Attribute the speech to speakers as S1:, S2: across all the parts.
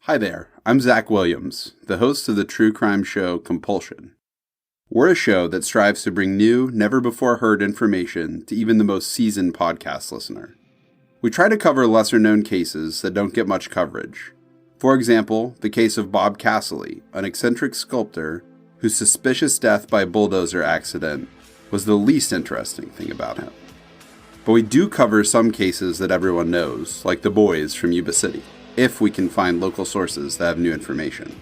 S1: Hi there, I'm Zach Williams, the host of the true crime show Compulsion. We're a show that strives to bring new, never-before-heard information to even the most seasoned podcast listener. We try to cover lesser-known cases that don't get much coverage. For example, the case of Bob Casserly, an eccentric sculptor whose suspicious death by bulldozer accident was the least interesting thing about him. But we do cover some cases that everyone knows, like the boys from Yuba City, if we can find local sources that have new information.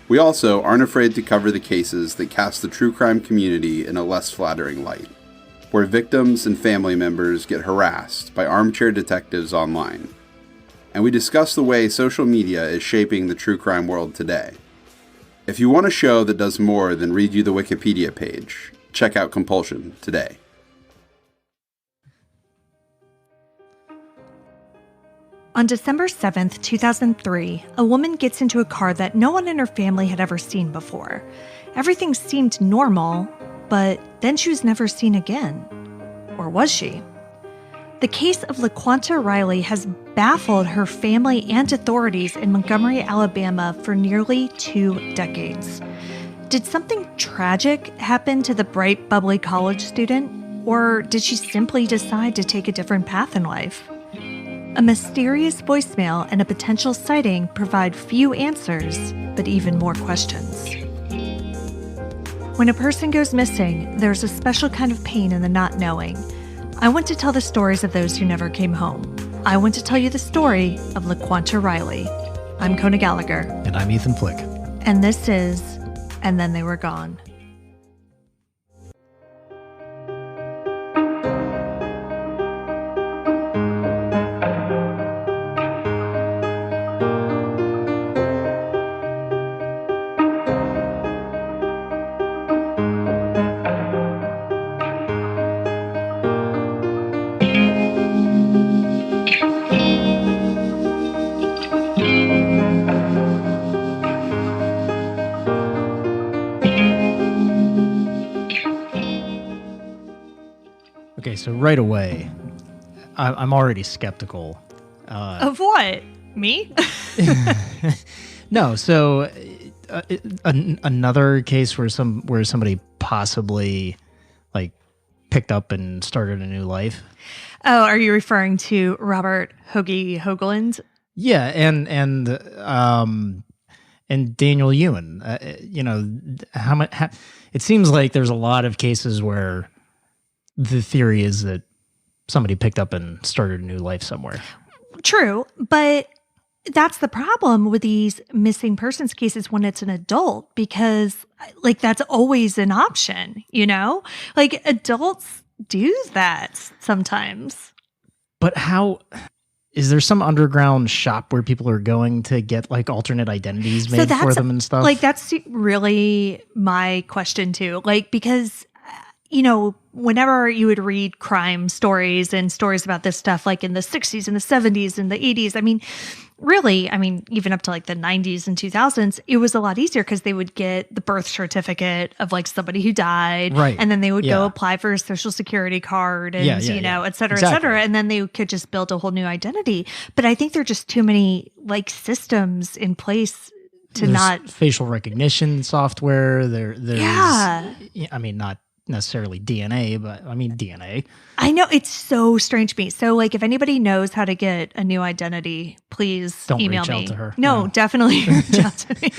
S1: We also aren't afraid to cover the cases that cast the true crime community in a less flattering light, where victims and family members get harassed by armchair detectives online. And we discuss the way social media is shaping the true crime world today. If you want a show that does more than read you the Wikipedia page, check out Compulsion today.
S2: On December 7th, 2003, a woman gets into a car that no one in her family had ever seen before. Everything seemed normal, but then she was never seen again. Or was she? The case of LaQuanta Riley has baffled her family and authorities in Montgomery, Alabama for nearly 2 decades. Did something tragic happen to the bright, bubbly college student? Or did she simply decide to take a different path in life? A mysterious voicemail and a potential sighting provide few answers, but even more questions. When a person goes missing, there's a special kind of pain in the not knowing. I want to tell the stories of those who never came home. I want to tell you the story of LaQuanta Riley. I'm Kona Gallagher.
S3: And I'm Ethan Flick.
S2: And this is And Then They Were Gone.
S3: Okay, so right away, I'm already skeptical.
S2: Of what? Me?
S3: No, so another case where somebody possibly like picked up and started a new life.
S2: Oh, are you referring to Robert Hoagie Hoagland?
S3: Yeah, and Daniel Ewan. It seems like there's a lot of cases where the theory is that somebody picked up and started a new life somewhere. True,
S2: but that's the problem with these missing persons cases when it's an adult, because like that's always an option, you know? Like adults do that sometimes.
S3: But how is there some underground shop where people are going to get like alternate identities made for them and stuff?
S2: Like that's really my question too. Like because whenever you would read crime stories and stories about this stuff, like in the 60s and the 70s and the 80s, even up to like the 90s and 2000s, it was a lot easier because they would get the birth certificate of like somebody who died.
S3: Right.
S2: And then they would go apply for a social security card and, et cetera, et cetera. And then they could just build a whole new identity. But I think there are just too many like systems in place to not.
S3: Facial recognition software. There's not necessarily DNA, but I mean DNA.
S2: I know, it's so strange to me. So like if anybody knows how to get a new identity, please
S3: don't
S2: email
S3: reach
S2: me.
S3: out to her.
S2: No, definitely reach out to me.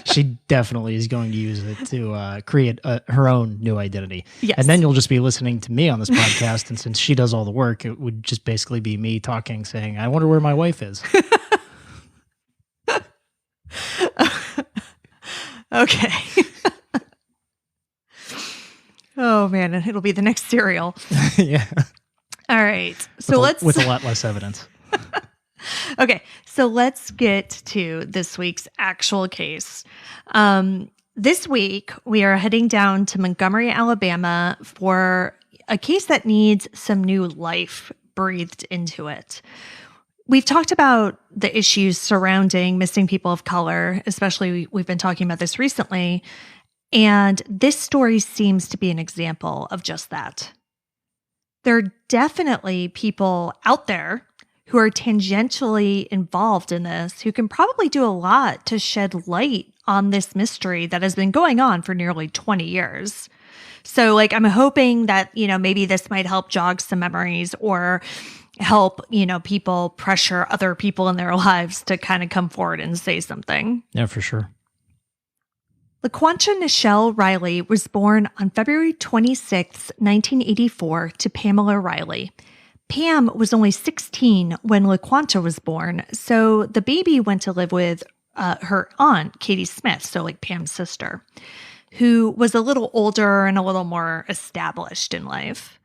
S3: She definitely is going to use it to create her own new identity.
S2: Yes.
S3: And then you'll just be listening to me on this podcast, and since she does all the work, it would just basically be me talking, saying, I wonder where my wife is.
S2: Okay. Oh, man, it'll be the next serial.
S3: Yeah.
S2: All right. So
S3: with a lot less evidence.
S2: Okay. So let's get to this week's actual case. This week, we are heading down to Montgomery, Alabama for a case that needs some new life breathed into it. We've talked about the issues surrounding missing people of color, especially we've been talking about this recently. And this story seems to be an example of just that. There are definitely people out there who are tangentially involved in this, who can probably do a lot to shed light on this mystery that has been going on for nearly 20 years. So, like, I'm hoping that, maybe this might help jog some memories or help, people pressure other people in their lives to kind of come forward and say something.
S3: Yeah, for sure.
S2: LaQuanta Nichelle Riley was born on February 26, 1984, to Pamela Riley. Pam was only 16 when LaQuanta was born, so the baby went to live with her aunt, Katie Smith, so like Pam's sister, who was a little older and a little more established in life.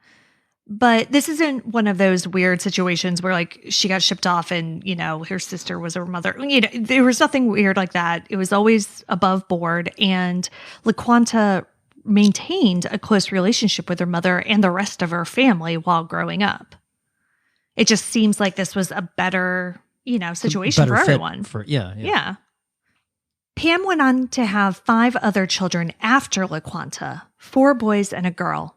S2: But this isn't one of those weird situations where like she got shipped off and, her sister was her mother. There was nothing weird like that. It was always above board. And LaQuanta maintained a close relationship with her mother and the rest of her family while growing up. It just seems like this was a better, situation for everyone. Yeah. Pam went on to have 5 other children after LaQuanta, 4 boys and a girl.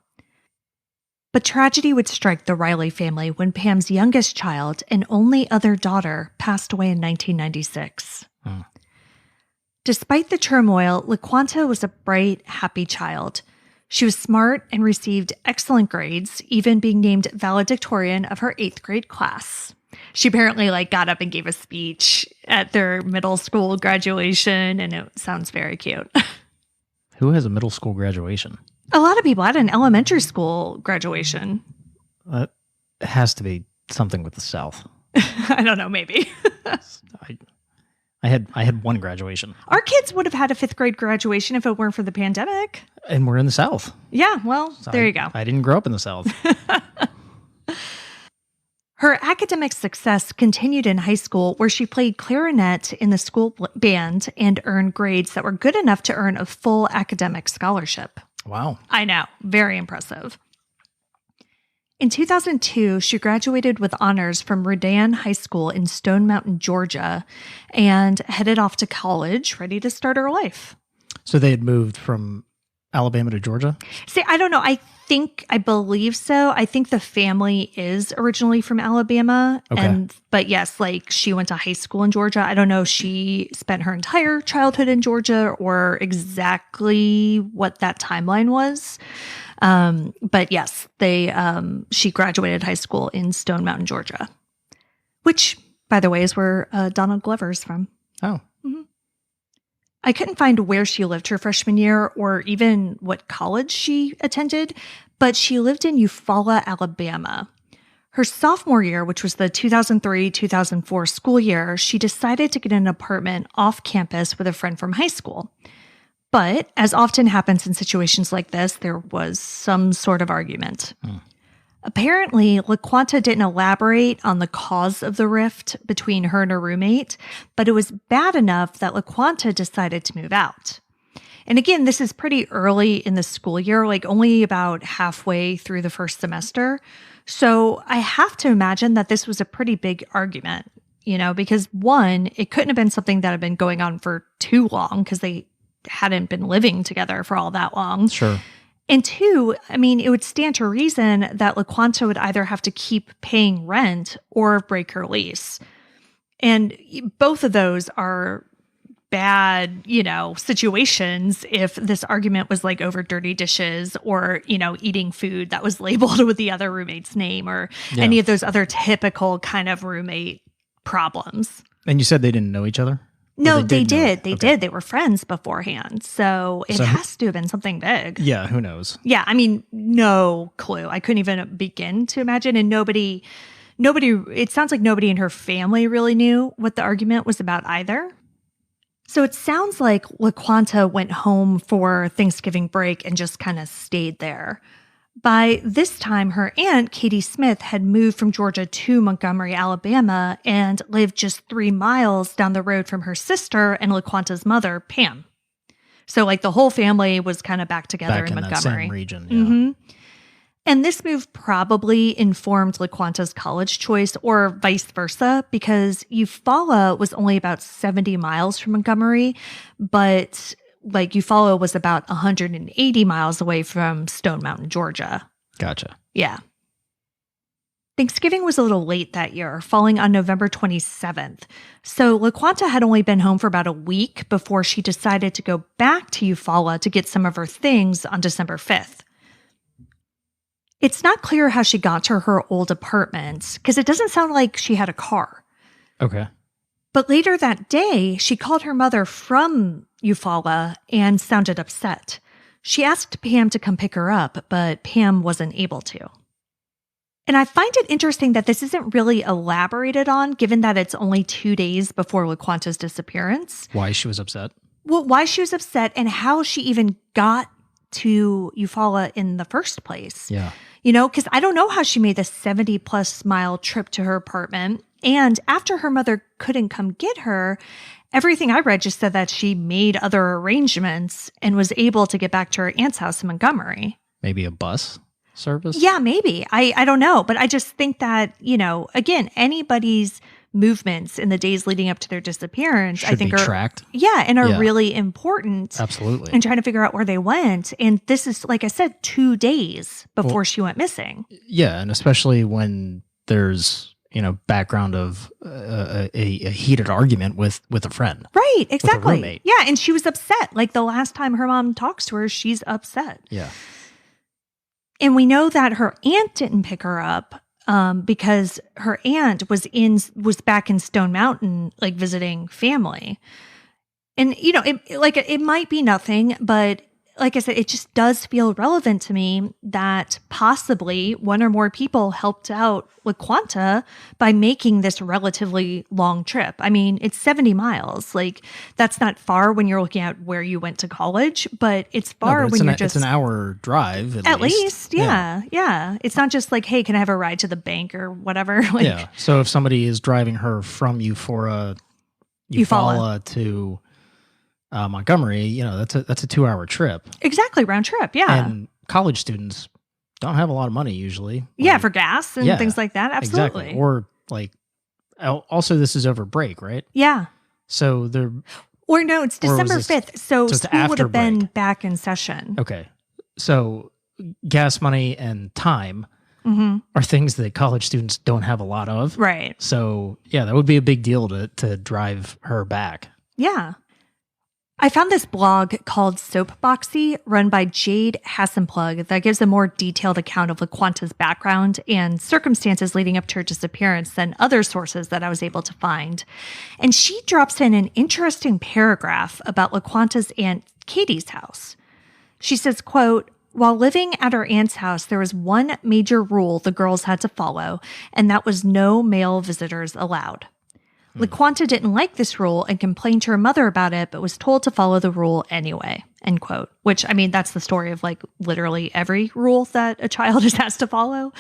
S2: But tragedy would strike the Riley family when Pam's youngest child and only other daughter passed away in 1996. Despite the turmoil, LaQuanta was a bright, happy child. She was smart and received excellent grades, even being named valedictorian of her 8th grade class. She apparently got up and gave a speech at their middle school graduation, and it sounds very cute.
S3: Who has a middle school graduation?
S2: A lot of people had an elementary school graduation.
S3: It has to be something with the South.
S2: I don't know, maybe.
S3: I had one graduation.
S2: Our kids would have had a 5th grade graduation if it weren't for the pandemic.
S3: And we're in the South.
S2: Yeah, well, so there you go.
S3: I didn't grow up in the South.
S2: Her academic success continued in high school, where she played clarinet in the school band and earned grades that were good enough to earn a full academic scholarship.
S3: Wow.
S2: I know. Very impressive. In 2002, she graduated with honors from Redan High School in Stone Mountain, Georgia, and headed off to college, ready to start her life.
S3: So they had moved from Alabama to Georgia?
S2: See, I don't know. I believe so. I think the family is originally from Alabama.
S3: Okay.
S2: But yes, she went to high school in Georgia. I don't know if she spent her entire childhood in Georgia or exactly what that timeline was. But yes, she graduated high school in Stone Mountain, Georgia, which, by the way, is where Donald Glover's from.
S3: Oh.
S2: Mm-hmm. I couldn't find where she lived her freshman year or even what college she attended, but she lived in Eufaula, Alabama. Her sophomore year, which was the 2003-2004 school year, she decided to get an apartment off campus with a friend from high school. But, as often happens in situations like this, there was some sort of argument. Apparently, LaQuanta didn't elaborate on the cause of the rift between her and her roommate, but it was bad enough that LaQuanta decided to move out. And again, this is pretty early in the school year, only about halfway through the first semester. So I have to imagine that this was a pretty big argument, because one, it couldn't have been something that had been going on for too long because they hadn't been living together for all that long.
S3: Sure.
S2: And two, it would stand to reason that LaQuanta would either have to keep paying rent or break her lease. And both of those are bad, situations if this argument was over dirty dishes or, eating food that was labeled with the other roommate's name or any of those other typical kind of roommate problems.
S3: And you said they didn't know each other?
S2: No, they did. They did. They were friends beforehand. So it has to have been something big.
S3: Yeah, who knows?
S2: Yeah, no clue. I couldn't even begin to imagine. And nobody, it sounds like nobody in her family really knew what the argument was about either. So it sounds like LaQuanta went home for Thanksgiving break and just kind of stayed there. By this time, her aunt, Katie Smith, had moved from Georgia to Montgomery, Alabama, and lived just 3 miles down the road from her sister and LaQuanta's mother, Pam. So, the whole family was kind of back together in Montgomery.
S3: That same region, yeah.
S2: Mm-hmm. And this move probably informed LaQuanta's college choice or vice versa, because Eufaula was only about 70 miles from Montgomery, but Eufaula was about 180 miles away from Stone Mountain, Georgia.
S3: Gotcha.
S2: Yeah. Thanksgiving was a little late that year, falling on November 27th. So LaQuanta had only been home for about a week before she decided to go back to Eufaula to get some of her things on December 5th. It's not clear how she got to her old apartment because it doesn't sound like she had a car.
S3: Okay.
S2: But later that day, she called her mother from Eufaula and sounded upset. She asked Pam to come pick her up, but Pam wasn't able to. And I find it interesting that this isn't really elaborated on, given that it's only 2 days before LaQuanta's disappearance.
S3: Why she was upset?
S2: Well, why she was upset and how she even got to Eufaula in the first place.
S3: Yeah.
S2: You know, because I don't know how she made the 70-plus mile trip to her apartment. And after her mother couldn't come get her, everything I read just said that she made other arrangements and was able to get back to her aunt's house in Montgomery.
S3: Maybe a bus service?
S2: Yeah, maybe. I don't know. But I just think that, you know, again, anybody's movements in the days leading up to their disappearance,
S3: Should
S2: I think
S3: be
S2: are
S3: tracked.
S2: Yeah, and are really important.
S3: Absolutely.
S2: And trying to figure out where they went. And this is, like I said, 2 days before she went missing.
S3: Yeah, and especially when there's, you know, background of a heated argument with a friend.
S2: Right, exactly.
S3: With a roommate.
S2: Yeah, and she was upset. Like the last time her mom talks to her, she's upset.
S3: Yeah.
S2: And we know that her aunt didn't pick her up because her aunt was back in Stone Mountain, like visiting family. And, you know, it might be nothing, but like I said, it just does feel relevant to me that possibly one or more people helped out LaQuanta by making this relatively long trip. I mean, it's 70 miles. Like, that's not far when you're looking at where you went to college, but it's far when you're just...
S3: It's an hour drive
S2: at least. Yeah. It's not just like, hey, can I have a ride to the bank or whatever? Like,
S3: yeah. So if somebody is driving her from Eufaula to... Montgomery, you know, that's a 2-hour trip.
S2: Exactly, round trip, yeah.
S3: And college students don't have a lot of money usually.
S2: Yeah, for gas and things like that, absolutely.
S3: Exactly. Or like, also this is over break, right?
S2: Yeah.
S3: So they're...
S2: Or no, it's December 5th, so school would have been back in session.
S3: Okay. So gas money and time are things that college students don't have a lot of.
S2: Right.
S3: So yeah, that would be a big deal to drive her back.
S2: Yeah. I found this blog called Soapboxy run by Jade Hassenplug that gives a more detailed account of LaQuanta's background and circumstances leading up to her disappearance than other sources that I was able to find. And she drops in an interesting paragraph about LaQuanta's aunt Katie's house. She says, quote, "While living at her aunt's house, there was one major rule the girls had to follow, and that was no male visitors allowed. LaQuanta didn't like this rule and complained to her mother about it, but was told to follow the rule anyway," end quote. Which, I mean, that's the story of like literally every rule that a child is asked to follow.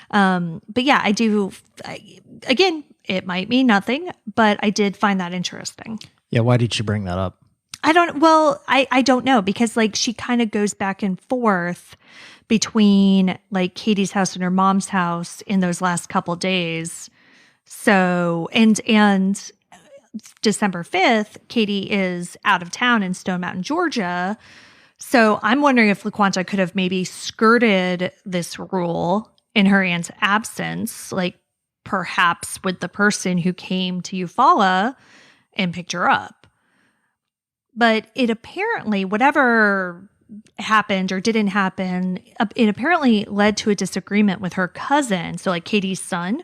S2: But yeah, again, it might mean nothing, but I did find that interesting.
S3: Yeah, why did you bring that up?
S2: I don't know, because like she kind of goes back and forth between like Katie's house and her mom's house in those last couple days. So, and December 5th, Katie is out of town in Stone Mountain, Georgia. So I'm wondering if LaQuanta could have maybe skirted this rule in her aunt's absence, like perhaps with the person who came to Eufaula and picked her up. But it apparently, whatever happened or didn't happen, it apparently led to a disagreement with her cousin, so like Katie's son,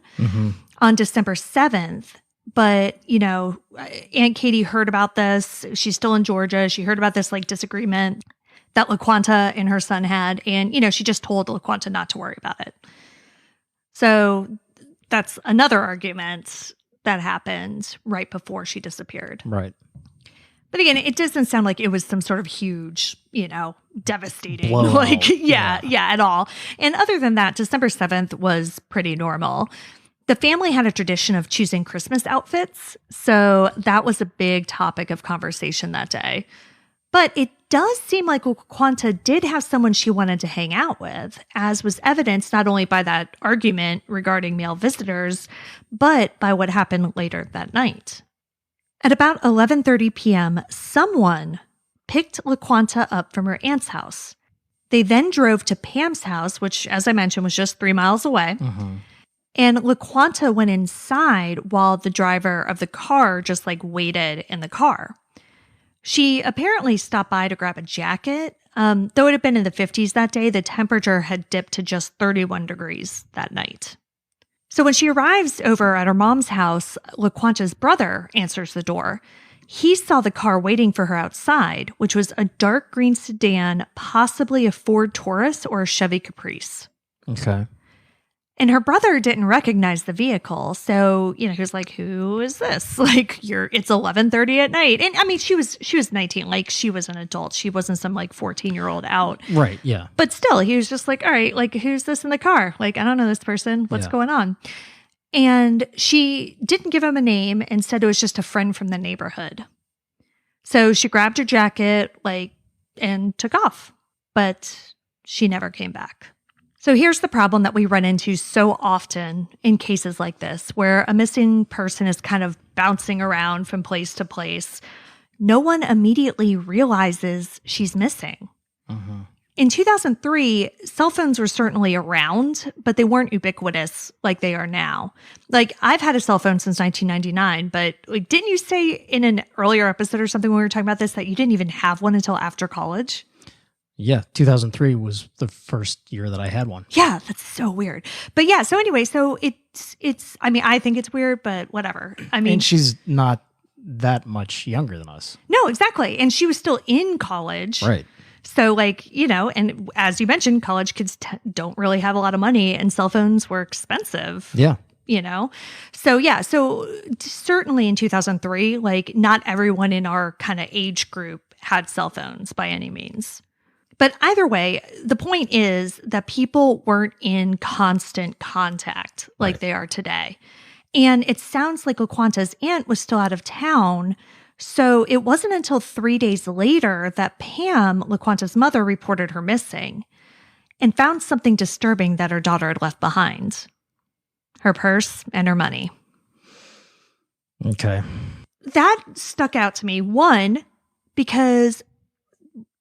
S2: on December 7th. But, you know, Aunt Katie heard about this. She's still in Georgia. She heard about this like disagreement that LaQuanta and her son had. And, you know, she just told LaQuanta not to worry about it. So that's another argument that happened right before she disappeared.
S3: Right.
S2: But again, it doesn't sound like it was some sort of huge, you know, devastating,
S3: blowout.
S2: Like, yeah, at all. And other than that, December 7th was pretty normal. The family had a tradition of choosing Christmas outfits, so that was a big topic of conversation that day. But it does seem like LaQuanta did have someone she wanted to hang out with, as was evidenced not only by that argument regarding male visitors, but by what happened later that night. At about 11:30 p.m., someone picked LaQuanta up from her aunt's house. They then drove to Pam's house, which, as I mentioned, was just 3 miles away. And LaQuanta went inside while the driver of the car just like waited in the car. She apparently stopped by to grab a jacket. Though it had been in the 50s that day, the temperature had dipped to just 31 degrees that night. So when she arrives over at her mom's house, LaQuanta's brother answers the door. He saw the car waiting for her outside, which was a dark green sedan, possibly a Ford Taurus or a Chevy Caprice.
S3: Okay.
S2: And her brother didn't recognize the vehicle. So, he was like, who is this? Like, it's 11:30 at night. And I mean, she was 19, like she was an adult. She wasn't some like 14-year-old out.
S3: Right. Yeah.
S2: But still, he was just like, all right, like, who's this in the car? Like, I don't know this person. What's going on? And she didn't give him a name and said it was just a friend from the neighborhood. So she grabbed her jacket, and took off. But she never came back. So here's the problem that we run into so often in cases like this, where a missing person is kind of bouncing around from place to place. No one immediately realizes she's missing.
S3: Mm-hmm.
S2: In 2003, cell phones were certainly around, but they weren't ubiquitous like they are now. Like, I've had a cell phone since 1999, but didn't you say in an earlier episode or something when we were talking about this that you didn't even have one until after college?
S3: Yeah, 2003 was the first year that I had one.
S2: Yeah, that's so weird. But yeah, so anyway, so it's I mean, I think it's weird, but whatever. I mean,
S3: and she's not that much younger than us.
S2: No, exactly. And she was still in college.
S3: Right.
S2: So and as you mentioned, college kids don't really have a lot of money and cell phones were expensive.
S3: Yeah.
S2: So yeah, so certainly in 2003, not everyone in our kind of age group had cell phones by any means. But either way, the point is that people weren't in constant contact like they are today. And it sounds like LaQuanta's aunt was still out of town. So it wasn't until 3 days later that Pam, LaQuanta's mother, reported her missing and found something disturbing that her daughter had left behind. Her purse and her money.
S3: Okay.
S2: That stuck out to me, one, because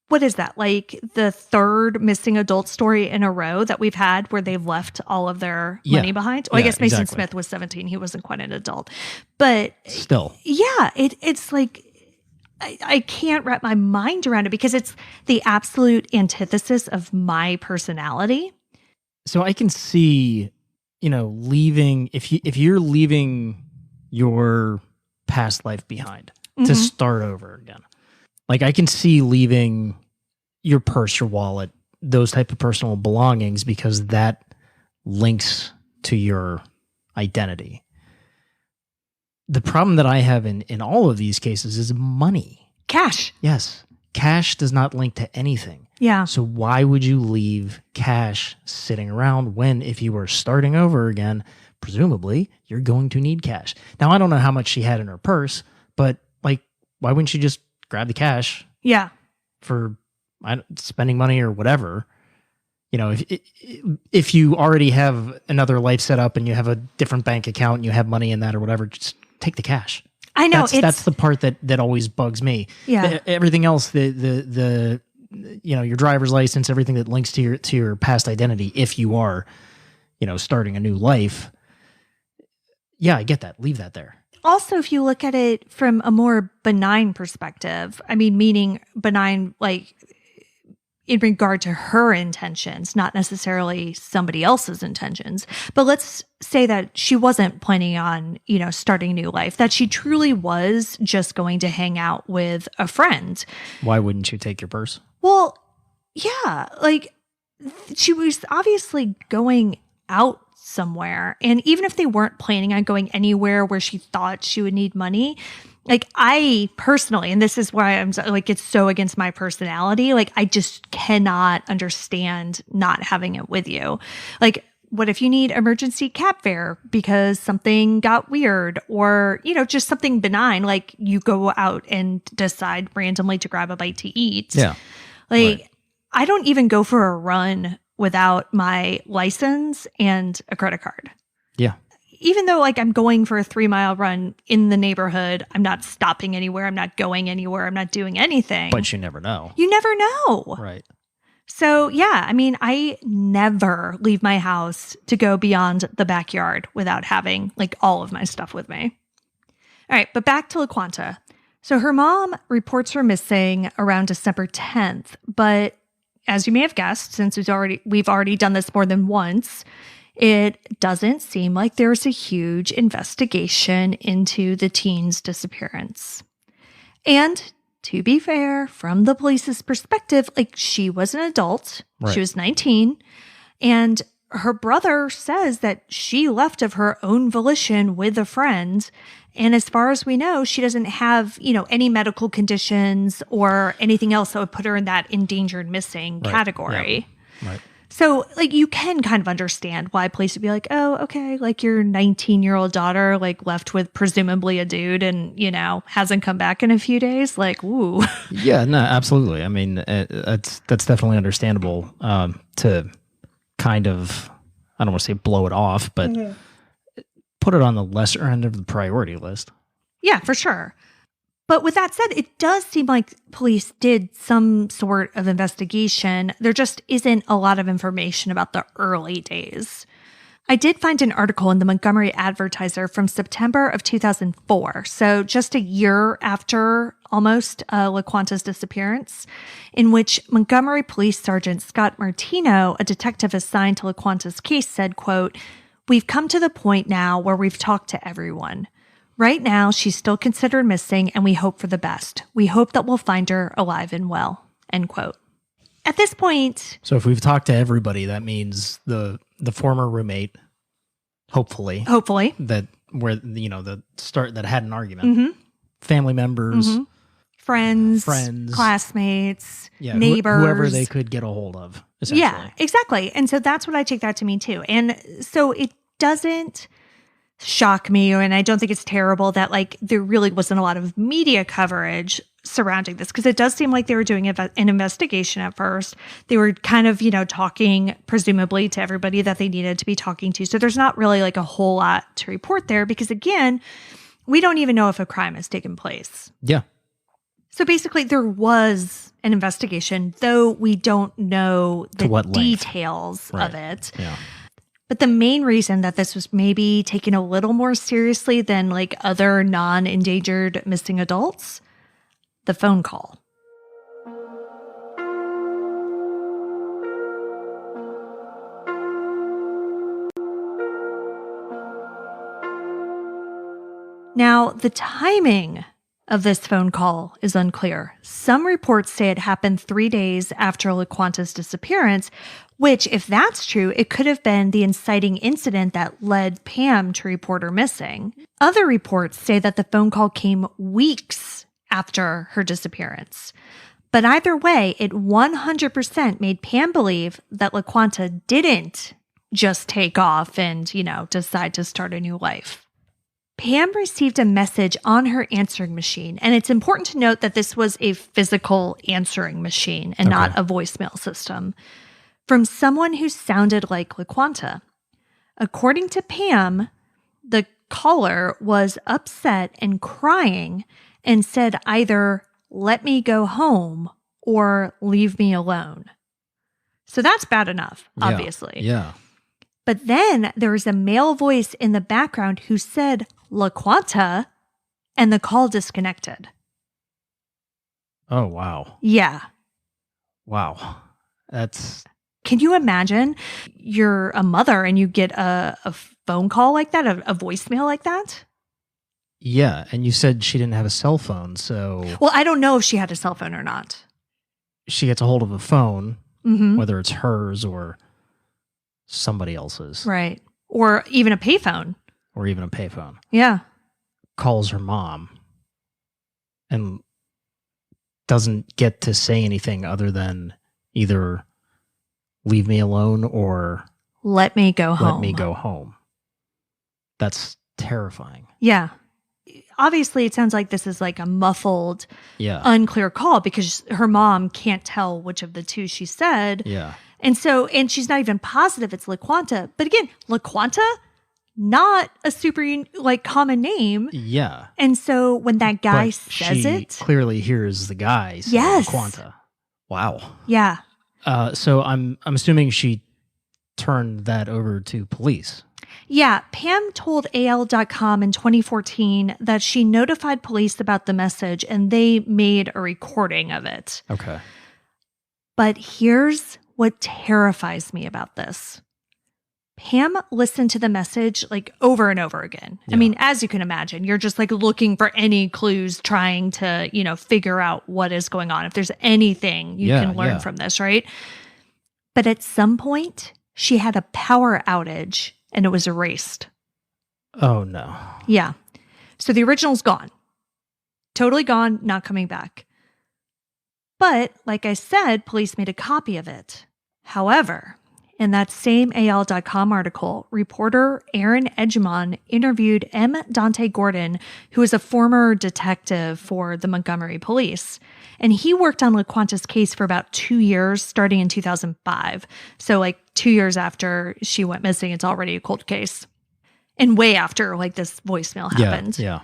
S2: what is that? Like the third missing adult story in a row that we've had where they've left all of their money behind. Well, I guess Mason Smith was 17. He wasn't quite an adult, but
S3: still,
S2: yeah, it's like, I can't wrap my mind around it because it's the absolute antithesis of my personality.
S3: So I can see, leaving, if you're leaving your past life behind to start over again. Like, I can see leaving your purse, your wallet, those type of personal belongings because that links to your identity. The problem that I have in all of these cases is money.
S2: Cash.
S3: Yes. Cash does not link to anything.
S2: Yeah.
S3: So why would you leave cash sitting around when, if you were starting over again, presumably you're going to need cash? Now, I don't know how much she had in her purse, but why wouldn't she just grab the cash?
S2: Yeah.
S3: For spending money or whatever. If you already have another life set up and you have a different bank account and you have money in that or whatever, just take the cash.
S2: I know.
S3: That's the part that always bugs me.
S2: Yeah.
S3: Everything else, the your driver's license, everything that links to your past identity, if you are, starting a new life. Yeah, I get that. Leave that there.
S2: Also, if you look at it from a more benign perspective, meaning benign, in regard to her intentions, not necessarily somebody else's intentions. But let's say that she wasn't planning on, starting a new life, that she truly was just going to hang out with a friend.
S3: Why wouldn't you take your purse?
S2: Well, yeah, she was obviously going out somewhere. And even if they weren't planning on going anywhere where she thought she would need money, I personally, and this is why I'm it's so against my personality, I just cannot understand not having it with you. What if you need emergency cab fare because something got weird or, just something benign, you go out and decide randomly to grab a bite to eat.
S3: Yeah.
S2: Right. I don't even go for a run without my license and a credit card.
S3: Yeah.
S2: Even though I'm going for a 3-mile run in the neighborhood, I'm not stopping anywhere. I'm not going anywhere. I'm not doing anything.
S3: But you never know.
S2: You never know.
S3: Right.
S2: So, yeah, I mean, I never leave my house to go beyond the backyard without having like all of my stuff with me. All right, but back to LaQuanta. So her mom reports her missing around December 10th, but as you may have guessed, since we've already done this more than once, it doesn't seem like there's a huge investigation into the teen's disappearance. And to be fair, from the police's perspective, like she was an adult,
S3: Right.
S2: She was 19, and her brother says that she left of her own volition with a friend. And as far as we know, she doesn't have, any medical conditions or anything else that would put her in that endangered missing category.
S3: Yeah. Right.
S2: So, like, you can kind of understand why police would be like, oh, okay, like your 19-year-old daughter, like, left with presumably a dude and, hasn't come back in a few days. Like, ooh.
S3: Yeah, no, absolutely. I mean, that's definitely understandable to kind of, I don't want to say blow it off, but put it on the lesser end of the priority list.
S2: Yeah, for sure. But with that said, it does seem like police did some sort of investigation. There just isn't a lot of information about the early days. I did find an article in the Montgomery Advertiser from September of 2004, so just a year after almost LaQuanta's disappearance, in which Montgomery Police Sergeant Scott Martino, a detective assigned to LaQuanta's case, said, quote, "We've come to the point now where we've talked to everyone. Right now, she's still considered missing, and we hope for the best. We hope that we'll find her alive and well," end quote. At this point...
S3: So if we've talked to everybody, that means the former roommate, hopefully, that that had an argument, family members,
S2: friends, classmates, neighbors,
S3: whoever they could get a hold of, essentially.
S2: Yeah, exactly. And so that's what I take that to mean too. And so it doesn't shock me, and I don't think it's terrible that like there really wasn't a lot of media coverage surrounding this, because it does seem like they were doing an investigation at first. They were kind of, talking presumably to everybody that they needed to be talking to. So there's not really like a whole lot to report there, because again, we don't even know if a crime has taken place.
S3: Yeah.
S2: So basically there was an investigation, though we don't know the details of it.
S3: Yeah.
S2: But the main reason that this was maybe taken a little more seriously than like other non-endangered missing adults, the phone call. Now, the timing of this phone call is unclear. Some reports say it happened 3 days after LaQuanta's disappearance, which, if that's true, it could have been the inciting incident that led Pam to report her missing. Other reports say that the phone call came weeks after her disappearance. But either way, it 100% made Pam believe that LaQuanta didn't just take off and, decide to start a new life. Pam received a message on her answering machine, and it's important to note that this was a physical answering machine and not a voicemail system, from someone who sounded like LaQuanta. According to Pam, the caller was upset and crying and said either, "Let me go home," or "Leave me alone." So that's bad enough, obviously.
S3: Yeah.
S2: But then there was a male voice in the background who said, "LaQuanta," and the call disconnected.
S3: Oh, wow.
S2: Yeah.
S3: Wow.
S2: Can you imagine you're a mother and you get a phone call like that, a voicemail like that?
S3: Yeah, and you said she didn't have a cell phone, so...
S2: Well, I don't know if she had a cell phone or not.
S3: She gets a hold of a phone, whether it's hers or somebody else's.
S2: Right. Or even a payphone.
S3: Yeah. Calls her mom and doesn't get to say anything other than either "leave me alone" or
S2: let me go home.
S3: That's terrifying.
S2: Yeah. Obviously, it sounds like this is like a muffled, unclear call, because her mom can't tell which of the two she said.
S3: Yeah.
S2: And she's not even positive it's LaQuanta. But again, LaQuanta, not a super common name.
S3: Yeah.
S2: And so when that guy says
S3: she
S2: it,
S3: clearly hears the guy say LaQuanta. Wow.
S2: Yeah.
S3: So I'm assuming she turned that over to police.
S2: Yeah, Pam told AL.com in 2014 that she notified police about the message and they made a recording of it.
S3: Okay.
S2: But here's what terrifies me about this. Pam listened to the message like over and over again.
S3: Yeah.
S2: I mean, as you can imagine, you're just like looking for any clues, trying to, figure out what is going on. If there's anything you can learn from this, right? But at some point, she had a power outage and it was erased.
S3: Oh, no.
S2: Yeah. So the original's gone. Totally gone, not coming back. But like I said, police made a copy of it. However, in that same AL.com article, reporter Aaron Edgemon interviewed M. Dante Gordon, who is a former detective for the Montgomery police. And he worked on LaQuanta's case for about 2 years, starting in 2005. So like 2 years after she went missing, it's already a cold case. And way after like this voicemail happened.
S3: Yeah.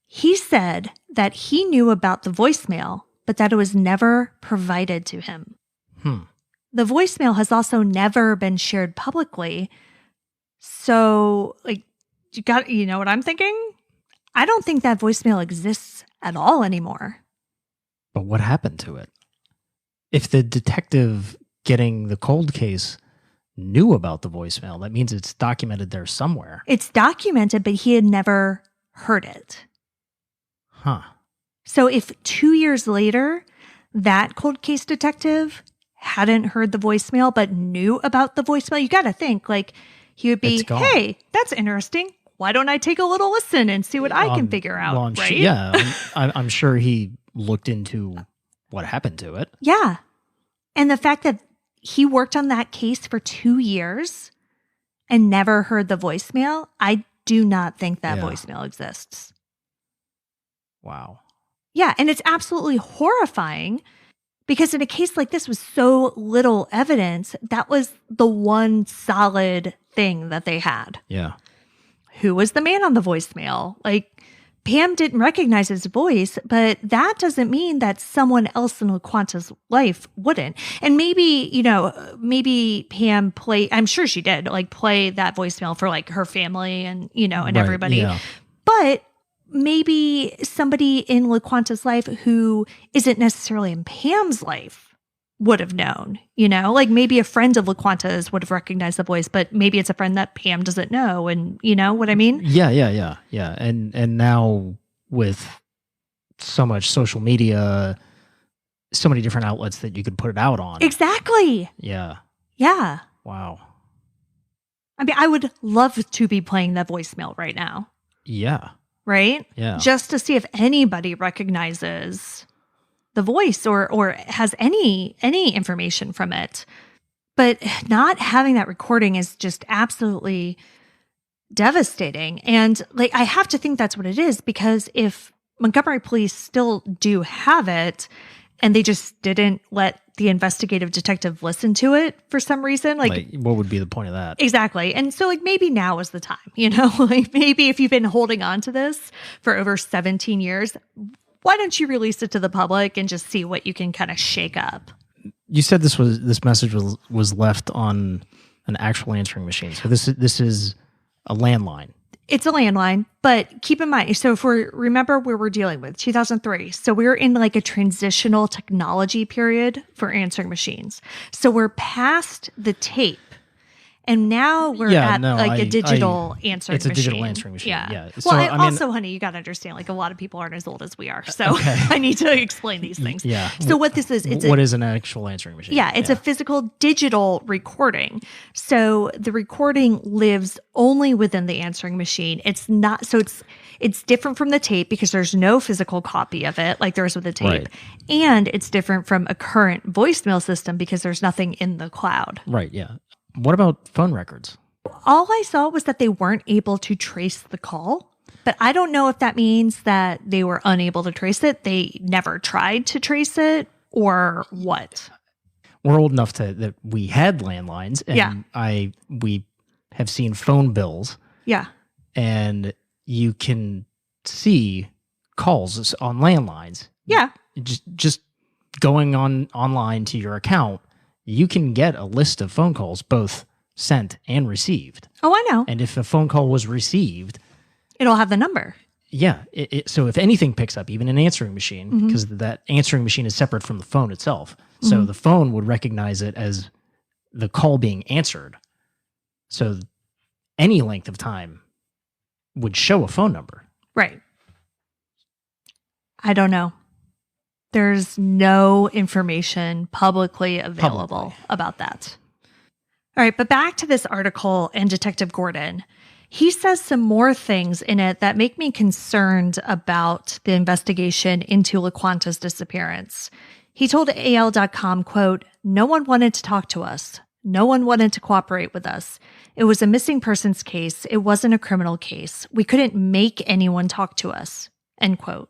S2: He said that he knew about the voicemail, but that it was never provided to him. The voicemail has also never been shared publicly. So, like, you know what I'm thinking? I don't think that voicemail exists at all anymore.
S3: But what happened to it? If the detective getting the cold case knew about the voicemail, that means it's documented there somewhere.
S2: It's documented, but he had never heard it.
S3: Huh.
S2: So if 2 years later, that cold case detective hadn't heard the voicemail but knew about the voicemail, you got to think like he would be, hey, that's interesting. Why don't I take a little listen and see what I can figure out,
S3: well,
S2: right?
S3: I'm sure he looked into what happened to it.
S2: Yeah. And the fact that he worked on that case for 2 years and never heard the voicemail, I do not think that voicemail exists.
S3: Wow.
S2: Yeah, and it's absolutely horrifying because in a case like this with so little evidence, that was the one solid thing that they had.
S3: Yeah.
S2: Who was the man on the voicemail? Like, Pam didn't recognize his voice, but that doesn't mean that someone else in LaQuanta's life wouldn't. And maybe, maybe Pam I'm sure she did, like, play that voicemail for, like, her family and, and everybody. Yeah. But maybe somebody in LaQuanta's life who isn't necessarily in Pam's life would have known, like maybe a friend of LaQuanta's would have recognized the voice, but maybe it's a friend that Pam doesn't know. And you know what I mean?
S3: Yeah. And now with so much social media, so many different outlets that you could put it out on.
S2: Exactly.
S3: Yeah.
S2: Yeah.
S3: Wow.
S2: I mean, I would love to be playing that voicemail right now.
S3: Yeah.
S2: Right?
S3: Yeah.
S2: Just to see if anybody recognizes the voice or has any information from it. But not having that recording is just absolutely devastating. And like, I have to think that's what it is, because if Montgomery police still do have it and they just didn't let the investigative detective listen to it for some reason, like
S3: what would be the point of that?
S2: Exactly. And so like maybe now is the time, like maybe if you've been holding on to this for over 17 years, why don't you release it to the public and just see what you can kind of shake up?
S3: You said this message was left on an actual answering machine. So this is a landline.
S2: It's a landline, but keep in mind, so if we remember where we're dealing with, 2003. So we're in like a transitional technology period for answering machines. So we're past the tape. And now we're a digital answering machine.
S3: It's a digital answering machine.
S2: Yeah.
S3: So,
S2: well, also, honey, you got to understand, like a lot of people aren't as old as we are. So I need to explain these things.
S3: Yeah.
S2: So what this is,
S3: what is an actual answering machine?
S2: Yeah, it's a physical digital recording. So the recording lives only within the answering machine. It's not, so it's different from the tape because there's no physical copy of it like there is with the tape.
S3: Right.
S2: And it's different from a current voicemail system because there's nothing in the cloud.
S3: Right, yeah. What about phone records?
S2: All I saw was that they weren't able to trace the call, but I don't know if that means that they were unable to trace it, they never tried to trace it, or what.
S3: We're old enough that we had landlines, and we have seen phone bills.
S2: Yeah.
S3: And you can see calls on landlines.
S2: Yeah.
S3: Just going online to your account, you can get a list of phone calls, both sent and received.
S2: Oh, I know.
S3: And if a phone call was received,
S2: It'll have the number.
S3: yeah. So if anything picks up, even an answering machine, because that answering machine is separate from the phone itself. So the phone would recognize it as the call being answered. So any length of time would show a phone number.
S2: Right. I don't know. There's no information publicly available about that. All right, but back to this article and Detective Gordon. He says some more things in it that make me concerned about the investigation into LaQuanta's disappearance. He told AL.com, quote, "No one wanted to talk to us. No one wanted to cooperate with us. It was a missing persons case. It wasn't a criminal case. We couldn't make anyone talk to us," end quote.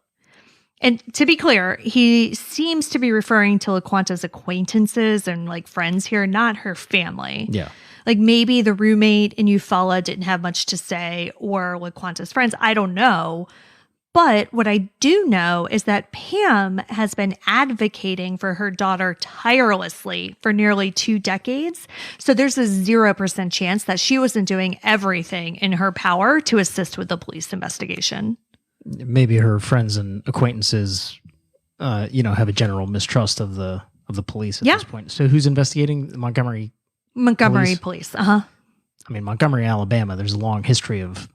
S2: And to be clear, he seems to be referring to LaQuanta's acquaintances and like friends here, not her family.
S3: Yeah.
S2: Like maybe the roommate in Eufaula didn't have much to say, or LaQuanta's friends. I don't know. But what I do know is that Pam has been advocating for her daughter tirelessly for nearly 2 decades. So there's a 0% chance that she wasn't doing everything in her power to assist with the police investigation.
S3: Maybe her friends and acquaintances, have a general mistrust of the police at this point. So who's investigating? Montgomery
S2: police. I
S3: mean, Montgomery, Alabama. There's a long history of,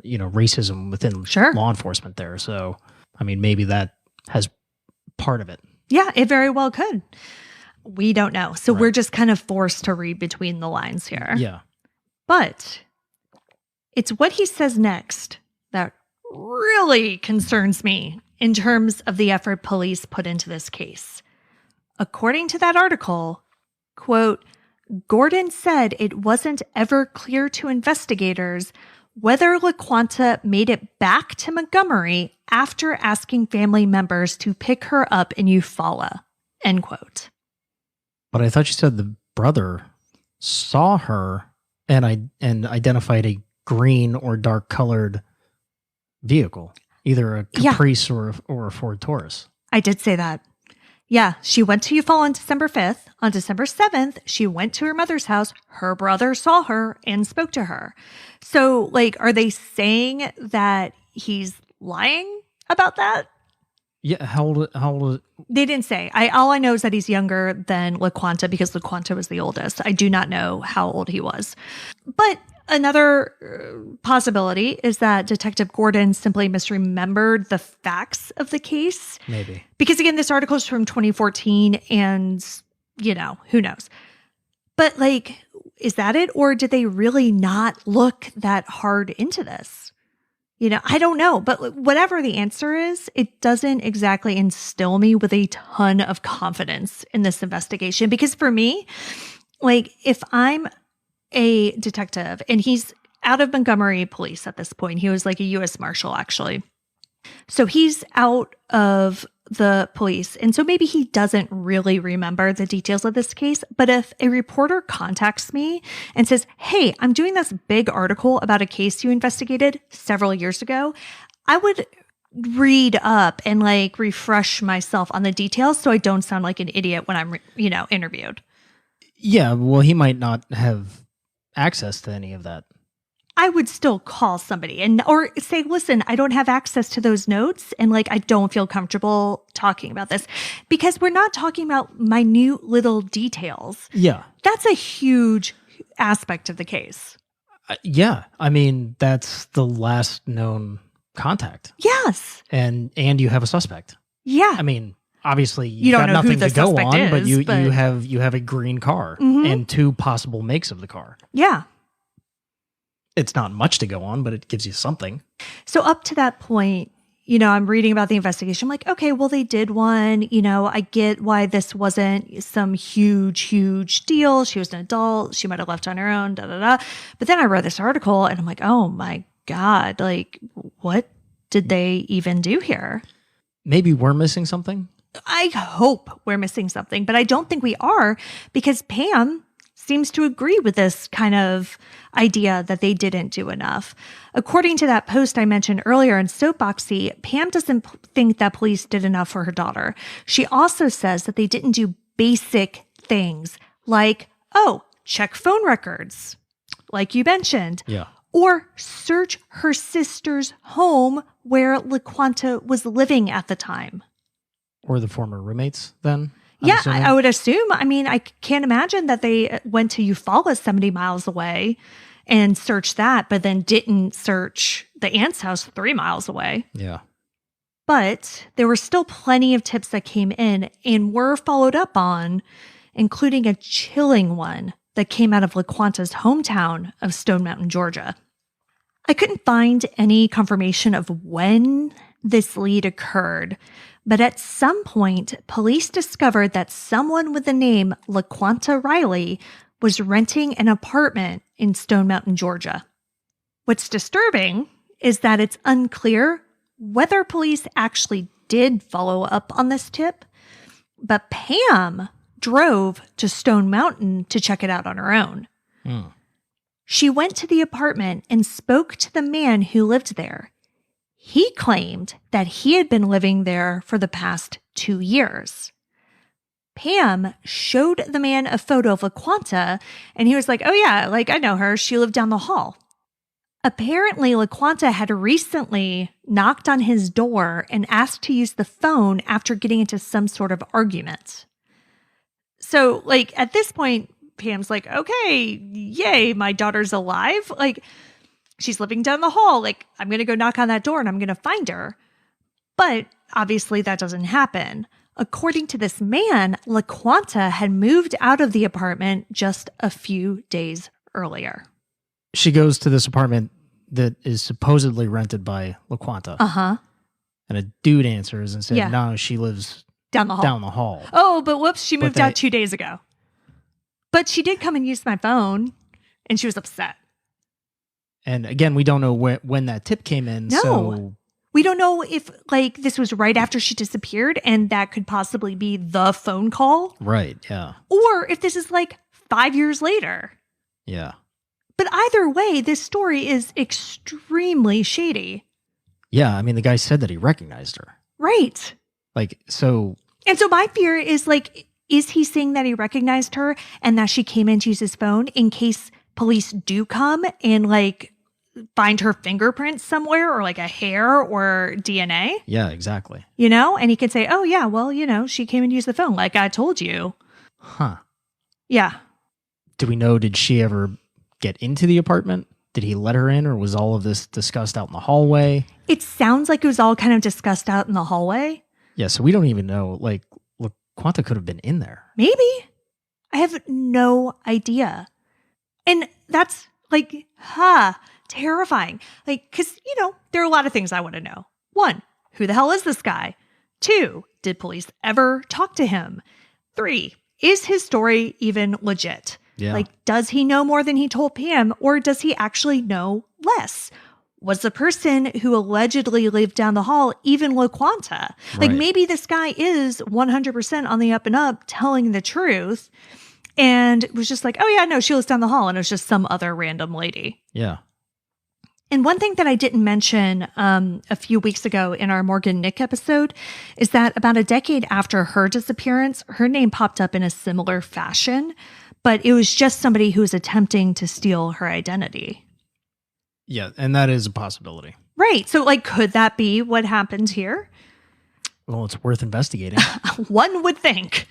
S3: racism within law enforcement there. So, I mean, maybe that has part of it.
S2: Yeah, it very well could. We don't know. So we're just kind of forced to read between the lines here.
S3: Yeah.
S2: But it's what he says next that really concerns me in terms of the effort police put into this case. According to that article, quote, "Gordon said it wasn't ever clear to investigators whether LaQuanta made it back to Montgomery after asking family members to pick her up in Eufaula," end quote.
S3: But I thought you said the brother saw her and identified a green or dark colored vehicle, either a Caprice or a Ford Taurus.
S2: I did say that. Yeah, she went to Eufaula on December 5th. On December 7th, she went to her mother's house. Her brother saw her and spoke to her. So, are they saying that he's lying about that?
S3: Yeah, how old is...
S2: They didn't say. All I know is that he's younger than LaQuanta because LaQuanta was the oldest. I do not know how old he was. But another possibility is that Detective Gordon simply misremembered the facts of the case.
S3: Maybe.
S2: Because again, this article is from 2014 and, who knows. But is that it? Or did they really not look that hard into this? I don't know. But whatever the answer is, it doesn't exactly instill me with a ton of confidence in this investigation. Because for me, if I'm a detective and he's out of Montgomery police at this point, he was a U.S. Marshal, actually. So he's out of the police. And so maybe he doesn't really remember the details of this case. But if a reporter contacts me and says, "Hey, I'm doing this big article about a case you investigated several years ago," I would read up and refresh myself on the details so I don't sound like an idiot when I'm, interviewed.
S3: Yeah, well, he might not have access to any of that.
S2: I would still call somebody or say, "Listen, I don't have access to those notes and I don't feel comfortable talking about this," because we're not talking about minute little details.
S3: Yeah.
S2: That's a huge aspect of the case.
S3: Yeah. I mean, that's the last known contact.
S2: Yes.
S3: And you have a suspect.
S2: Yeah.
S3: I mean, obviously
S2: you don't
S3: got
S2: know
S3: nothing
S2: who the
S3: to go
S2: suspect
S3: on,
S2: is,
S3: but you have a green car and 2 possible makes of the car.
S2: Yeah.
S3: It's not much to go on, but it gives you something.
S2: So up to that point, I'm reading about the investigation. I'm like, okay, well, they did one. I get why this wasn't some huge deal. She was an adult. She might have left on her own, But then I read this article and I'm like, oh my God, what did they even do here?
S3: Maybe we're missing something.
S2: I hope we're missing something, but I don't think we are because Pam seems to agree with this kind of idea that they didn't do enough. According to that post I mentioned earlier in Soapboxy, Pam doesn't think that police did enough for her daughter. She also says that they didn't do basic things Like, oh, check phone records, like you mentioned.
S3: Yeah.
S2: Or search her sister's home where LaQuanta was living at the time.
S3: Or the former roommates, then?
S2: Yeah, I would assume. I mean, I can't imagine that they went to Eufaula 70 miles away and searched that, but then didn't search the aunt's house 3 miles away.
S3: Yeah.
S2: But there were still plenty of tips that came in and were followed up on, including a chilling one that came out of LaQuanta's hometown of Stone Mountain, Georgia. I couldn't find any confirmation of when this lead occurred, but at some point, police discovered that someone with the name LaQuanta Riley was renting an apartment in Stone Mountain, Georgia. What's disturbing is that it's unclear whether police actually did follow up on this tip, but Pam drove to Stone Mountain to check it out on her own. She went to the apartment and spoke to the man who lived there. He claimed that he had been living there for the past 2 years. Pam showed the man a photo of LaQuanta, and he was like, oh yeah, like I know her. She lived down the hall. Apparently, LaQuanta had recently knocked on his door and asked to use the phone after getting into some sort of argument. So, like, at this point, Pam's like, okay, yay, my daughter's alive. Like, she's living down the hall. Like, I'm going to go knock on that door and I'm going to find her. But obviously that doesn't happen. According to this man, LaQuanta had moved out of the apartment just a few days earlier.
S3: She goes to this apartment that is supposedly rented by LaQuanta.
S2: Uh-huh.
S3: And a dude answers and says,
S2: Yeah.
S3: no, she lives
S2: Down the hall. Oh, but whoops, she moved out 2 days ago. But she did come and use my phone, and she was upset.
S3: And again, we don't know when that tip came in.
S2: No.
S3: So
S2: We don't know if, like, this was right after she disappeared, and that could possibly be the phone call.
S3: Right, yeah.
S2: Or if this is, like, 5 years later.
S3: Yeah.
S2: But either way, this story is extremely shady.
S3: Yeah, I mean, the guy said that he recognized her.
S2: Right.
S3: Like, so...
S2: And so my fear is, like, is he saying that he recognized her and that she came in to use his phone in case police do come and, like, find her fingerprints somewhere or, like, a hair or DNA?
S3: Yeah, exactly.
S2: You know? And he can say, oh, yeah, well, you know, she came and used the phone like I told you.
S3: Huh.
S2: Yeah.
S3: Do we know, did she ever get into the apartment? Did he let her in, or was all of this discussed out in the hallway?
S2: It sounds like it was all kind of discussed out in the hallway.
S3: Yeah, so we don't even know. Like, LaQuanta could have been in there.
S2: Maybe. I have no idea. And that's, like, terrifying. Like, because, you know, there are a lot of things I want to know. 1, who the hell is this guy? 2, did police ever talk to him? 3, is his story even legit?
S3: Yeah.
S2: Like, does he know more than he told Pam, or does he actually know less? Was the person who allegedly lived down the hall even LaQuanta? Like,
S3: Right.
S2: maybe this guy is 100% on the up and up telling the truth and was just like, oh yeah, no, she lives down the hall, and it was just some other random lady.
S3: Yeah.
S2: And one thing that I didn't mention a few weeks ago in our Morgan Nick episode is that about a decade after her disappearance, her name popped up in a similar fashion, but it was just somebody who was attempting to steal her identity.
S3: Yeah, and that is a possibility.
S2: Right. So, like, could that be what happened here?
S3: Well, it's worth investigating.
S2: One would think.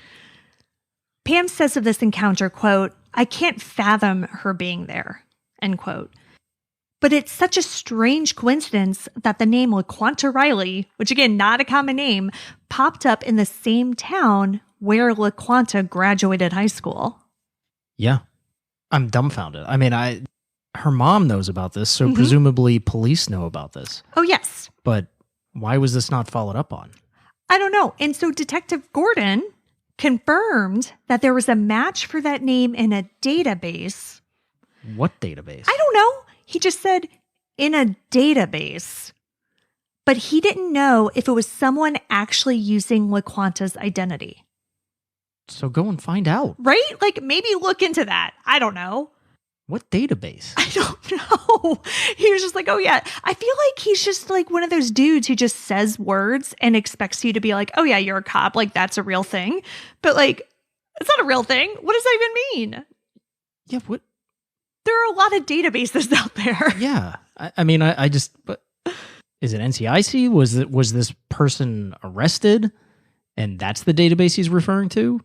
S2: Pam says of this encounter, quote, I can't fathom her being there, end quote. But it's such a strange coincidence that the name LaQuanta Riley, which again, not a common name, popped up in the same town where LaQuanta graduated high school.
S3: Yeah. I'm dumbfounded. I mean, her mom knows about this, so presumably police know about this.
S2: Oh, yes.
S3: But why was this not followed up on?
S2: I don't know. And so Detective Gordon confirmed that there was a match for that name in a database.
S3: What database?
S2: I don't know. He just said in a database. But he didn't know if it was someone actually using LaQuanta's identity.
S3: So go and find out.
S2: Right? Like, maybe look into that. I don't know.
S3: What database?
S2: I don't know. He was just like, oh yeah. I feel like he's just like one of those dudes who just says words and expects you to be like, oh yeah, you're a cop. Like, that's a real thing. But like, It's not a real thing. What does that even mean?
S3: Yeah, what?
S2: There are a lot of databases out there.
S3: Yeah. I mean, I just, but is it NCIC? Was this person arrested? And that's the database he's referring to?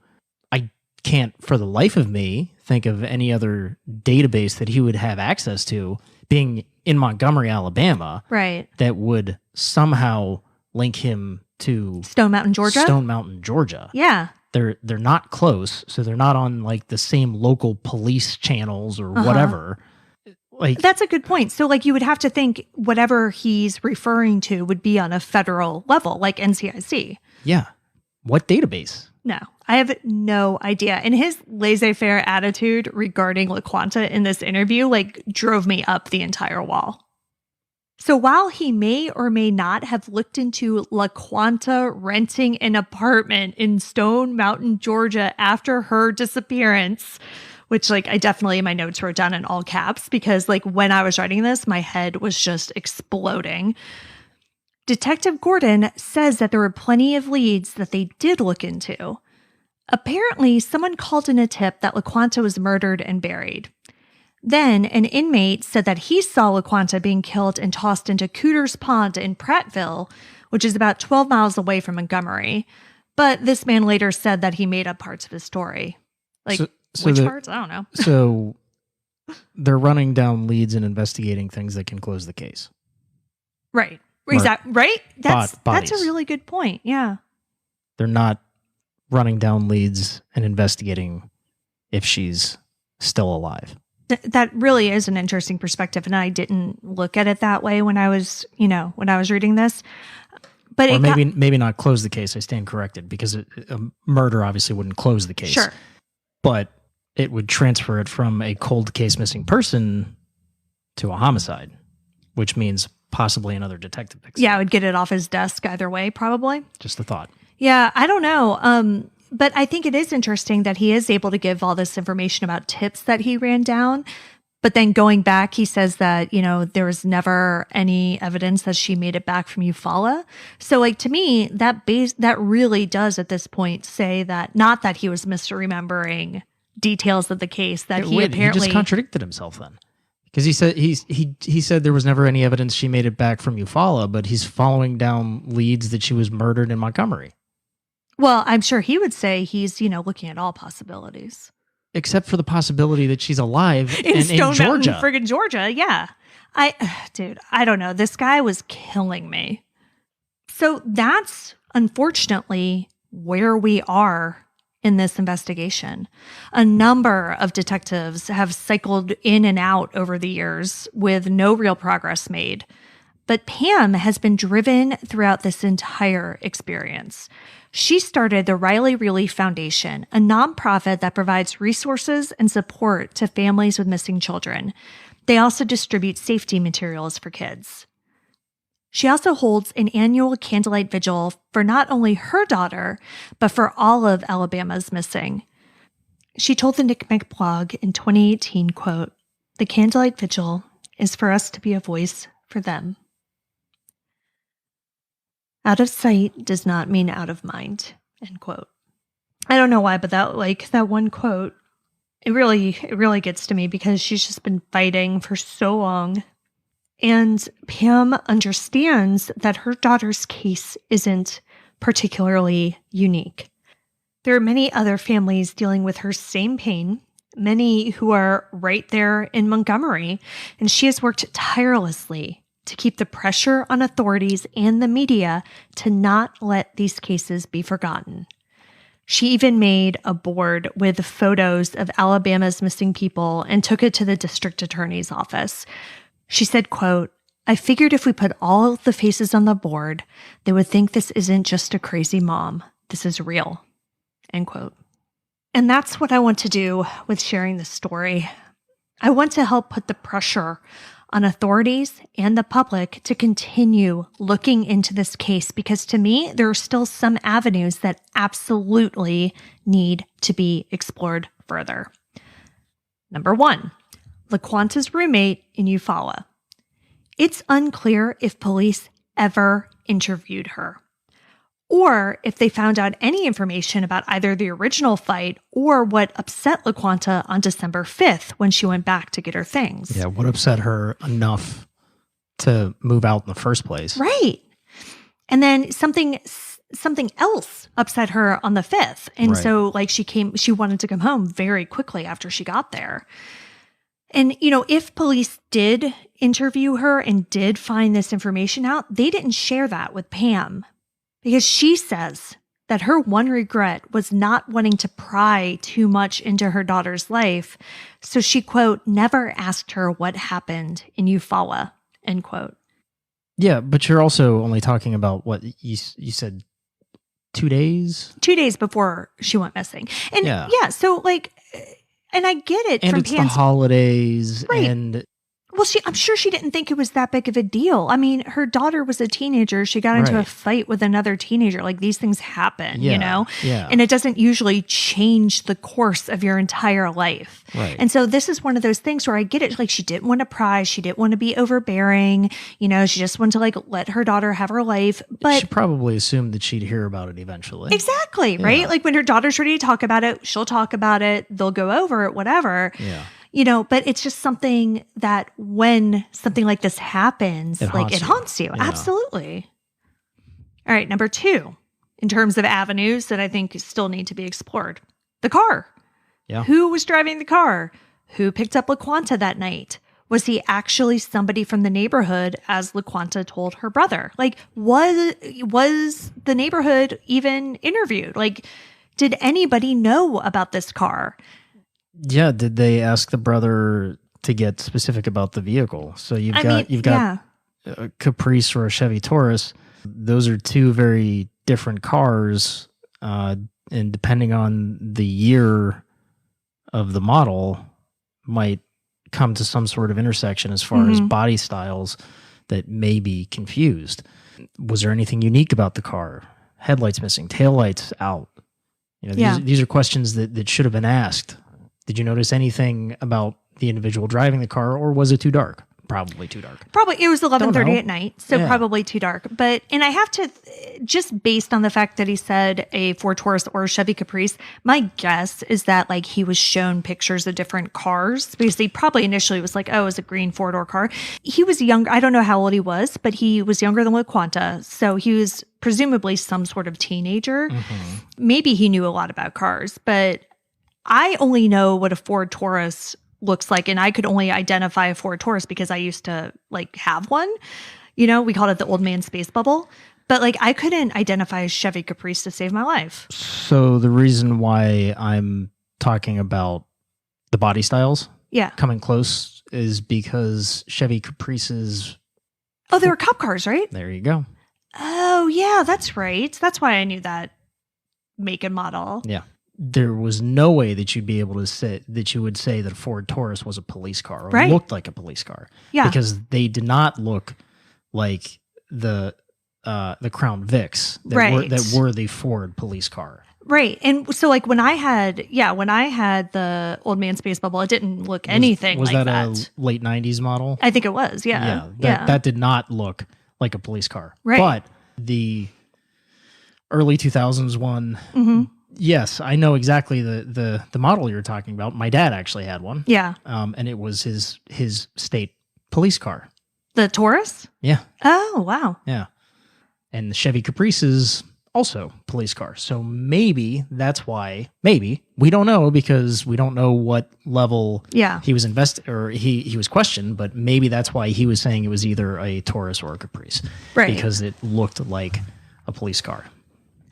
S3: I can't, for the life of me, think of any other database that he would have access to being in Montgomery, Alabama.
S2: Right.
S3: That would somehow link him to
S2: Stone Mountain, Georgia. Yeah.
S3: They're not close, so they're not on like the same local police channels or whatever. Like,
S2: that's a good point. So like you would have to think whatever he's referring to would be on a federal level, like NCIC.
S3: Yeah. What database?
S2: No, I have no idea. And his laissez-faire attitude regarding LaQuanta in this interview like drove me up the entire wall. So while he may or may not have looked into LaQuanta renting an apartment in Stone Mountain, Georgia after her disappearance, which like I definitely in my notes wrote down in all caps because like when I was writing this, my head was just exploding. Detective Gordon says that there were plenty of leads that they did look into. Apparently, someone called in a tip that LaQuanta was murdered and buried. Then, an inmate said that he saw LaQuanta being killed and tossed into Cooter's Pond in Prattville, which is about 12 miles away from Montgomery. But this man later said that he made up parts of his story. Like, which parts? I don't know.
S3: So, they're running down leads and investigating things that can close the case.
S2: Right. Exactly. Right? That's a really good point. Yeah.
S3: They're not running down leads and investigating if she's still alive.
S2: That really is an interesting perspective, and I didn't look at it that way when I was reading this. But
S3: or maybe not close the case. I stand corrected because a murder obviously wouldn't close the case.
S2: Sure,
S3: but it would transfer it from a cold case missing person to a homicide, which means possibly another detective.
S2: Yeah, I would get it off his desk either way, probably.
S3: Just a thought.
S2: Yeah, I don't know. But I think it is interesting that he is able to give all this information about tips that he ran down. But then going back, he says that, there was never any evidence that she made it back from Eufaula. So like to me, that really does at this point say that not that he was misremembering details of the case, that he
S3: just contradicted himself then. Because he said he said there was never any evidence she made it back from Eufaula, but he's following down leads that she was murdered in Montgomery.
S2: Well, I'm sure he would say he's, looking at all possibilities.
S3: Except for the possibility that she's alive in
S2: Stone
S3: Georgia.
S2: Mountain, friggin' Georgia, yeah. I don't know. This guy was killing me. So that's, unfortunately, where we are in this investigation. A number of detectives have cycled in and out over the years with no real progress made. But Pam has been driven throughout this entire experience. She started the Riley Relief Foundation, a nonprofit that provides resources and support to families with missing children. They also distribute safety materials for kids. She also holds an annual candlelight vigil for not only her daughter, but for all of Alabama's missing. She told the NCMEC blog in 2018, quote, "The candlelight vigil is for us to be a voice for them. Out of sight does not mean out of mind," end quote. I don't know why, but that one quote, it really gets to me because she's just been fighting for so long. And Pam understands that her daughter's case isn't particularly unique. There are many other families dealing with her same pain, many who are right there in Montgomery, and she has worked tirelessly to keep the pressure on authorities and the media to not let these cases be forgotten. She even made a board with photos of Alabama's missing people and took it to the district attorney's office. She said, quote, "I figured if we put all the faces on the board, they would think this isn't just a crazy mom. This is real," end quote. And that's what I want to do with sharing this story. I want to help put the pressure on authorities and the public to continue looking into this case because to me, there are still some avenues that absolutely need to be explored further. Number 1, LaQuanta's roommate in Eufaula. It's unclear if police ever interviewed her. or if they found out any information about either the original fight or what upset LaQuanta on December 5th when she went back to get her things.
S3: Yeah, what upset her enough to move out in the first place.
S2: Right. And then something else upset her on the 5th. And
S3: Right.
S2: so like she wanted to come home very quickly after she got there. And, if police did interview her and did find this information out, they didn't share that with Pam because she says that her one regret was not wanting to pry too much into her daughter's life. So she, quote, never asked her what happened in Eufaula, end quote.
S3: Yeah, but you're also only talking about what you said 2 days?
S2: 2 days before she went missing. And yeah so like, and I get it.
S3: And
S2: from
S3: it's
S2: Pam's,
S3: the holidays.
S2: Right.
S3: And
S2: well, I'm sure she didn't think it was that big of a deal. I mean, her daughter was a teenager. She got into a
S3: Right.
S2: fight with another teenager. Like these things happen,
S3: Yeah.
S2: And it doesn't usually change the course of your entire life.
S3: Right.
S2: And so this is one of those things where I get it. Like she didn't want to pry. She didn't want to be overbearing. She just wanted to like let her daughter have her life. But
S3: she probably assumed that she'd hear about it eventually.
S2: exactly, right?
S3: Yeah.
S2: Like when her daughter's ready to talk about it, she'll talk about it. They'll go over it, whatever.
S3: Yeah.
S2: But it's just something that when something like this happens,
S3: It
S2: haunts you.
S3: Yeah.
S2: Absolutely. All right. Number 2, in terms of avenues that I think still need to be explored, the car.
S3: Yeah.
S2: Who was driving the car? Who picked up LaQuanta that night? Was he actually somebody from the neighborhood, as LaQuanta told her brother? Like, was the neighborhood even interviewed? Like, did anybody know about this car?
S3: Yeah, did they ask the brother to get specific about the vehicle? So you've got a Caprice or a Chevy Taurus. Those are two very different cars, and depending on the year of the model, might come to some sort of intersection as far as body styles that may be confused. Was there anything unique about the car? Headlights missing, taillights out. These are questions that should have been asked. Did you notice anything about the individual driving the car, or was it too dark? Probably too dark.
S2: Probably it was 11:30
S3: know.
S2: at night, so
S3: Yeah.
S2: probably too dark. But and I have to just based on the fact that he said a Ford Taurus or a Chevy Caprice, my guess is that like he was shown pictures of different cars because he probably initially was like, oh, it was a green 4-door car. He was young. I don't know how old he was, but he was younger than LaQuanta, so he was presumably some sort of teenager. Maybe he knew a lot about cars, but I only know what a Ford Taurus looks like, and I could only identify a Ford Taurus because I used to like have one. We called it the old man space bubble, but like I couldn't identify a Chevy Caprice to save my life.
S3: So the reason why I'm talking about the body styles coming close is because Chevy Caprices.
S2: Oh, they were cop cars, right?
S3: There you go.
S2: Oh, yeah, that's right. That's why I knew that make and model.
S3: Yeah. There was no way that you'd be able to say that you would say that a Ford Taurus was a police car or looked like a police car.
S2: Yeah.
S3: Because they did not look like the Crown Vics that were the Ford police car.
S2: Right. And so like when I had the old man space bubble, it didn't look anything
S3: was
S2: like
S3: that.
S2: that.
S3: Was that a late 90s model?
S2: I think it was. Yeah.
S3: That did not look like a police car.
S2: Right.
S3: But the early 2000s one, yes, I know exactly the model you're talking about. My dad actually had one.
S2: Yeah.
S3: And it was his state police car.
S2: The Taurus?
S3: Yeah.
S2: Oh, wow.
S3: Yeah. And the Chevy Caprice is also police car. So maybe that's why, we don't know because we don't know what level he was he was questioned, but maybe that's why he was saying it was either a Taurus or a Caprice.
S2: Right.
S3: Because it looked like a police car.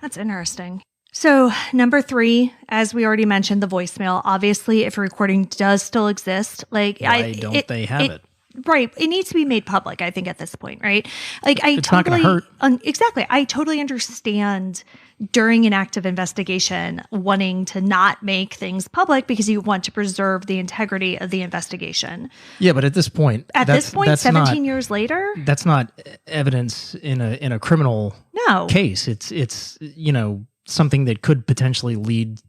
S2: That's interesting. So number 3, as we already mentioned, the voicemail. Obviously, if a recording does still exist, like
S3: why don't they have it?
S2: Right. It needs to be made public, I think, at this point, right? Like
S3: It's not going to hurt.
S2: Exactly. I totally understand during an active investigation wanting to not make things public because you want to preserve the integrity of the investigation.
S3: Yeah, but at this point,
S2: that's 17 years later,
S3: that's not evidence in a criminal case. It's something that could potentially lead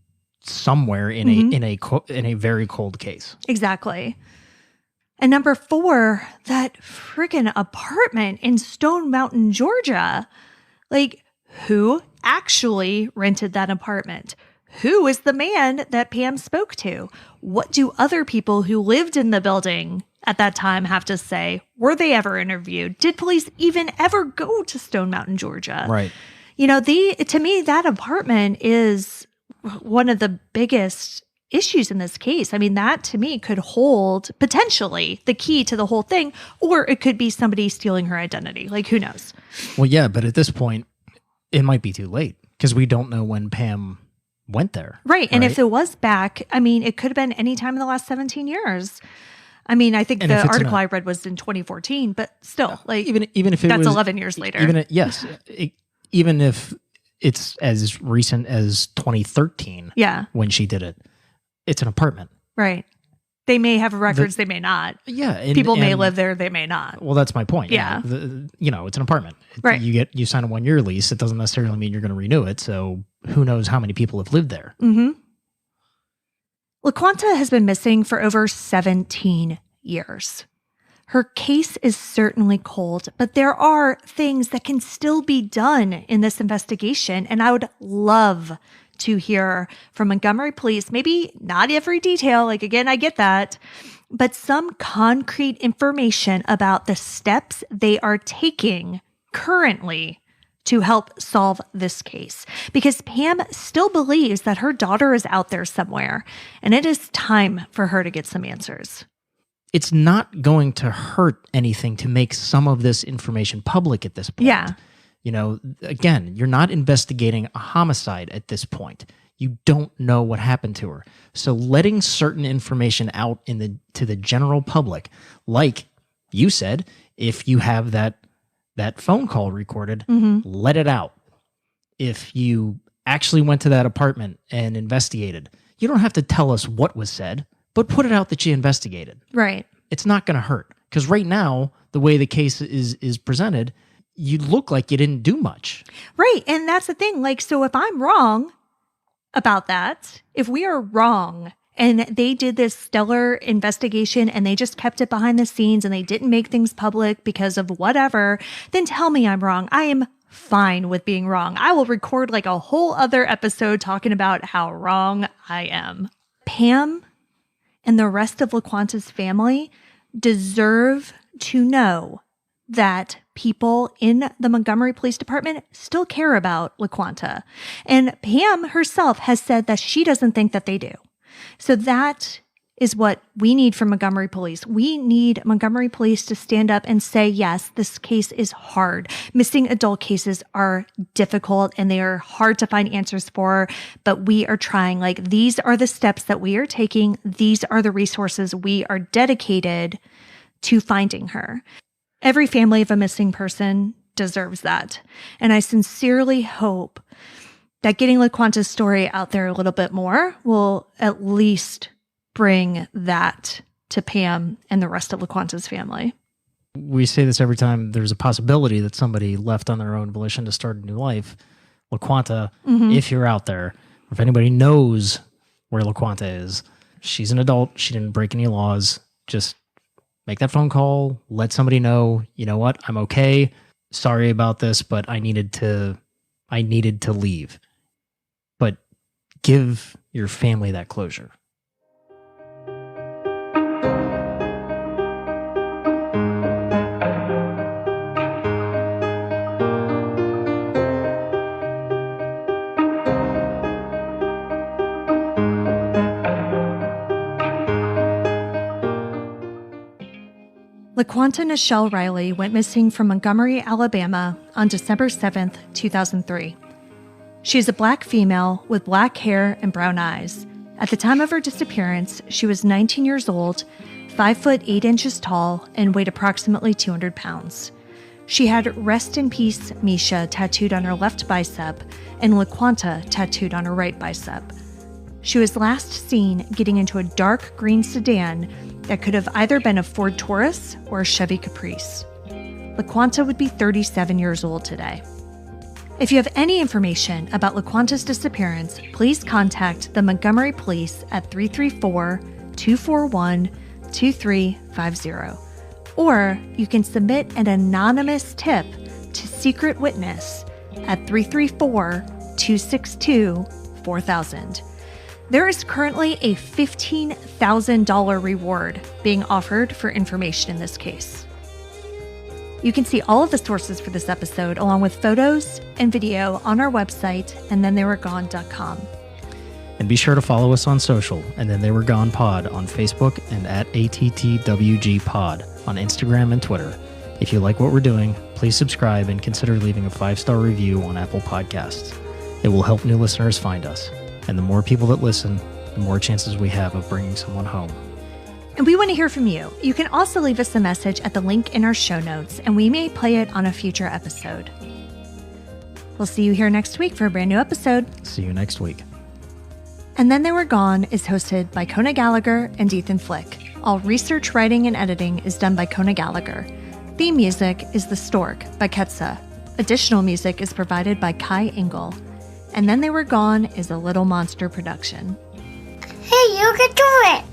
S3: somewhere in a very cold case.
S2: Exactly. And number 4, that freaking apartment in Stone Mountain, Georgia. Like, who actually rented that apartment? Who is the man that Pam spoke to? What do other people who lived in the building at that time have to say? Were they ever interviewed? Did police even ever go to Stone Mountain, Georgia?
S3: Right.
S2: You know, to me, that apartment is one of the biggest issues in this case. I mean, that to me could hold potentially the key to the whole thing, or it could be somebody stealing her identity. Like, who knows?
S3: Well, yeah, but at this point, it might be too late because we don't know when Pam went there.
S2: Right. And if it was back, I mean, it could have been any time in the last 17 years. I mean, I think the article I read was in 2014, but still, like,
S3: even if it
S2: that's
S3: was
S2: 11 years later.
S3: Even if it's as recent as 2013, when she did it, it's an apartment.
S2: Right. They may have records, they may not.
S3: Yeah.
S2: People may live there, they may not.
S3: Well, that's my point.
S2: Yeah.
S3: It's an apartment.
S2: Right.
S3: You sign a 1-year lease. It doesn't necessarily mean you're going to renew it. So who knows how many people have lived there.
S2: Mm-hmm. LaQuanta has been missing for over 17 years. Her case is certainly cold, but there are things that can still be done in this investigation. And I would love to hear from Montgomery Police, maybe not every detail, like, again, I get that, but some concrete information about the steps they are taking currently to help solve this case. Because Pam still believes that her daughter is out there somewhere, and it is time for her to get some answers.
S3: It's not going to hurt anything to make some of this information public at this point.
S2: Yeah.
S3: You know, again, you're not investigating a homicide at this point. You don't know what happened to her. So letting certain information out to the general public, like you said, if you have that phone call recorded, let it out. If you actually went to that apartment and investigated, you don't have to tell us what was said, but put it out that you investigated.
S2: Right.
S3: It's not going to hurt. Because right now, the way the case is presented, you look like you didn't do much.
S2: Right. And that's the thing. Like, so if I'm wrong about that, if we are wrong and they did this stellar investigation and they just kept it behind the scenes and they didn't make things public because of whatever, then tell me I'm wrong. I am fine with being wrong. I will record like a whole other episode talking about how wrong I am. Pam and the rest of LaQuanta's family deserve to know that people in the Montgomery Police Department still care about LaQuanta. And Pam herself has said that she doesn't think that they do. So that is what we need from Montgomery Police. We need Montgomery Police to stand up and say, yes, this case is hard. Missing adult cases are difficult and they are hard to find answers for, but we are trying. Like, these are the steps that we are taking. These are the resources we are dedicated to finding her. Every family of a missing person deserves that. And I sincerely hope that getting LaQuanta's story out there a little bit more will at least bring that to Pam and the rest of LaQuanta's family.
S3: We say this every time there's a possibility that somebody left on their own volition to start a new life. LaQuanta, if you're out there, or if anybody knows where LaQuanta is, she's an adult. She didn't break any laws. Just make that phone call. Let somebody know, you know what, I'm okay. Sorry about this, but I needed to leave. But give your family that closure.
S2: LaQuanta Nichelle Riley went missing from Montgomery, Alabama on December 7th, 2003. She is a Black female with black hair and brown eyes. At the time of her disappearance, she was 19 years old, 5 foot 8 inches tall, and weighed approximately 200 pounds. She had "Rest in Peace, Misha" tattooed on her left bicep and LaQuanta tattooed on her right bicep. She was last seen getting into a dark green sedan that could have either been a Ford Taurus or a Chevy Caprice. LaQuanta would be 37 years old today. If you have any information about LaQuanta's disappearance, please contact the Montgomery Police at 334-241-2350. Or you can submit an anonymous tip to Secret Witness at 334 888-262-4000. There is currently a $15,000 reward being offered for information in this case. You can see all of the sources for this episode, along with photos and video, on our website, andthentheyweregone.com.
S3: And be sure to follow us on social, And Then They Were Gone Pod on Facebook and at ATTWG Pod on Instagram and Twitter. If you like what we're doing, please subscribe and consider leaving a 5-star review on Apple Podcasts. It will help new listeners find us. And the more people that listen, the more chances we have of bringing someone home.
S2: And we want to hear from you. You can also leave us a message at the link in our show notes, and we may play it on a future episode. We'll see you here next week for a brand new episode.
S3: See you next week.
S2: And Then They Were Gone is hosted by Kona Gallagher and Ethan Flick. All research, writing, and editing is done by Kona Gallagher. Theme music is The Stork by Ketsa. Additional music is provided by Kai Engel. And Then They Were Gone is a Little Monster production.
S4: Hey, you can do it!